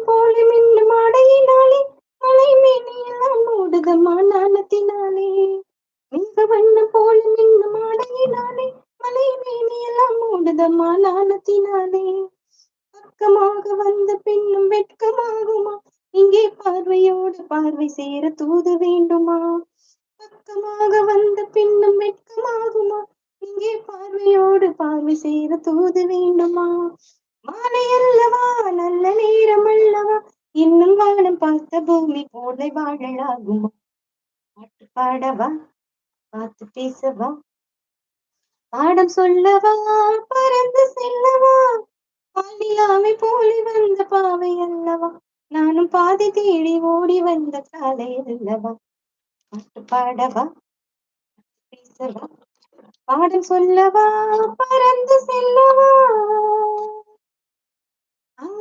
வண்ணம் போல மின்னும் ஆடையினாலே மலை மேனியெல்லாம் மூடுதம்மா நாணத்தினாலே. மிக வண்ணம் போல மின்னும் ஆடையினாலே மலை மேனியெல்லாம் மூடுதம்மா நாணத்தினாலே. பக்கமாக வந்த பின்னும் வெட்கமாகுமா? இங்கே பார்வையோடு பார்வை சேர தூது வேண்டுமா? பக்கமாக வந்த பின்னும் வெட்கமாகுமா? இங்கே பார்வையோடு பார்வை சேர தூது வேண்டுமா? மாலை அல்லவா, நல்ல நேரம் அல்லவா, இன்னும் வானம் பார்த்த பூமி போல வாழலாகுமா? பாட்டு பாடவா, பார்த்து பேசவா, பாடம் சொல்லவா, பறந்து செல்லவா, பாலிலாவை போலி வந்த பாவை அல்லவா, நானும் பாதி தேடி ஓடி வந்த காலை அல்லவா. பாட்டு பாடவா, பேசவா, பாடம் சொல்லவா, பறந்து செல்லவா. அங்க